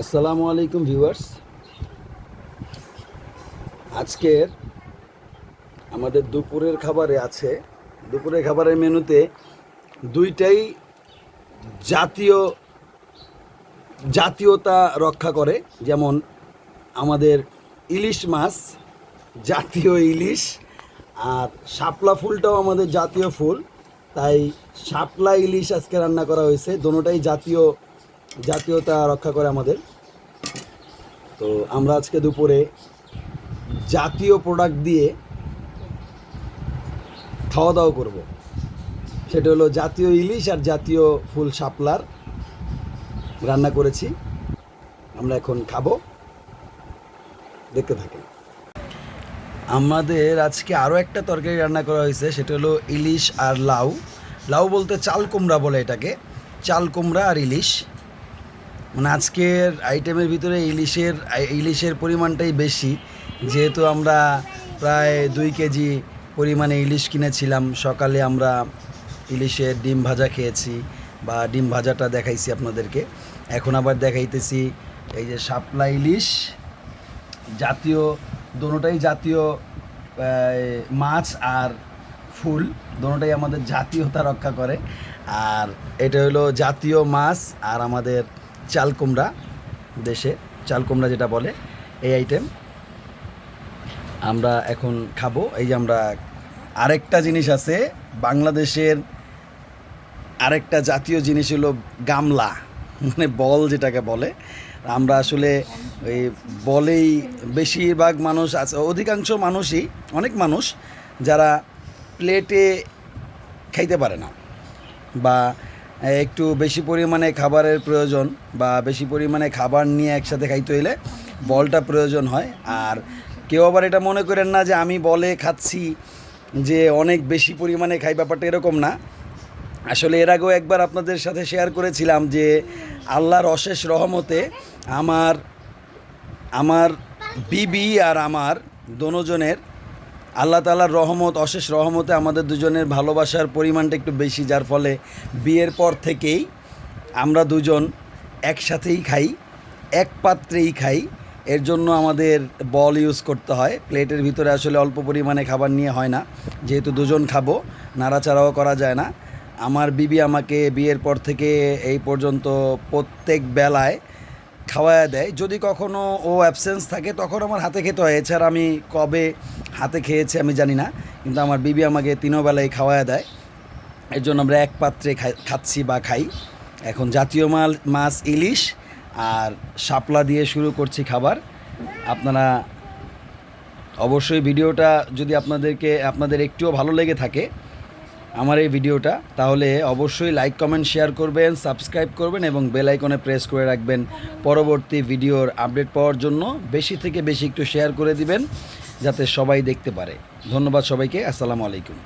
আসসালামু আলাইকুম ভিউয়ার্স। আজকের আমাদের দুপুরের খাবারে আছে, দুপুরের খাবারের মেনুতে দুইটাই জাতীয় জাতীয়তা রক্ষা করে। যেমন আমাদের ইলিশ মাছ, জাতীয় ইলিশ, আর শাপলা ফুলটাও আমাদের জাতীয় ফুল। তাই শাপলা ইলিশ আজকে রান্না করা হয়েছে। দোনোটাই জাতীয়তা রক্ষা করে আমাদের। তো আমরা আজকে দুপুরে জাতীয় প্রোডাক্ট দিয়ে খাওয়া দাওয়া করব। সেটা হলো জাতীয় ইলিশ আর জাতীয় ফুল শাপলার রান্না করেছি। আমরা এখন খাবো, দেখতে থাকেন। আমাদের আজকে আরও একটা তরকারি রান্না করা হয়েছে, সেটা হলো ইলিশ আর লাউ। লাউ বলতে চাল কুমড়া বলে এটাকে, চাল কুমড়া আর ইলিশ। মানে আজকের আইটেমের ভিতরে ইলিশের পরিমাণটাই বেশি, যেহেতু আমরা প্রায় 2 কেজি পরিমাণে ইলিশ কিনেছিলাম। সকালে আমরা ইলিশের ডিম ভাজা খেয়েছি, বা ডিম ভাজাটা দেখাইছি আপনাদেরকে। এখন আবার দেখাইতেছি এই যে শাপলা ইলিশ, জাতীয়, দোনোটাই জাতীয় মাছ আর ফুল, দোনোটাই আমাদের জাতীয়তা রক্ষা করে। আর এটা হলো জাতীয় মাছ আর আমাদের চাল কুমড়া, দেশে চাল কুমড়া যেটা বলে, এই আইটেম আমরা এখন খাবো। এই যে আমরা আরেকটা জিনিস আছে বাংলাদেশের, আরেকটা জাতীয় জিনিস হলো গামলা, মানে বল যেটাকে বলে। আমরা আসলে এই বলেই বেশিরভাগ মানুষ আছে, অধিকাংশ মানুষই, অনেক মানুষ যারা প্লেটে খাইতে পারে না, বা একটু বেশি পরিমাণে খাবারের প্রয়োজন, বা বেশি পরিমাণে খাবার নিয়ে একসাথে খাইতে হইলে বলটা প্রয়োজন হয়। আর কেউ আবার এটা মনে করেন না যে আমি বলে খাচ্ছি যে অনেক বেশি পরিমাণে খাই, ব্যাপারটা এরকম না। আসলে এর আগেও একবার আপনাদের সাথে শেয়ার করেছিলাম যে আল্লাহর অশেষ রহমতে আমার বিবি আর আমার দোনোজনের, আল্লাহ তাআলার রহমত, অশেষ রহমতে আমাদের দুজনের ভালোবাসার পরিমাণটা একটু বেশি, যার ফলে বিয়ের পর থেকেই আমরা দুজন একসাথেই খাই, এক পাত্রেই খাই। এর জন্য আমাদের বল ইউজ করতে হয়। প্লেটের ভিতরে আসলে অল্প পরিমাণে খাবার নিয়ে হয় না, যেহেতু দুজন খাবো, নাড়াচাড়াও করা যায় না। আমার বিবি আমাকে বিয়ের পর থেকে এই পর্যন্ত প্রত্যেক বেলায় খাওয়ায়া দেয়। যদি কখনো ও অ্যাবসেন্স থাকে তখন আমার হাতে খেতে হয়, এছাড়া আমি কবে হাতে খেয়েছি আমি জানি না, কিন্তু আমার বিবি আমাকে 3 বেলায় খাওয়ায়া দেয়। এর জন্য আমরা এক পাত্রে খাচ্ছি বা খাই। এখন জাতীয় মাছ ইলিশ আর শাপলা দিয়ে শুরু করছি খাবার। আপনারা অবশ্যই ভিডিওটা যদি আপনাদের একটুও ভালো লেগে থাকে আমার এই ভিডিওটা, তাহলে অবশ্যই লাইক, কমেন্ট, শেয়ার করবেন, সাবস্ক্রাইব করবেন এবং বেল আইকনে প্রেস করে রাখবেন পরবর্তী ভিডিওর আপডেট পাওয়ার জন্য। বেশি থেকে বেশি একটু শেয়ার করে দিবেন যাতে সবাই দেখতে পারে। ধন্যবাদ সবাইকে। আসসালামু আলাইকুম।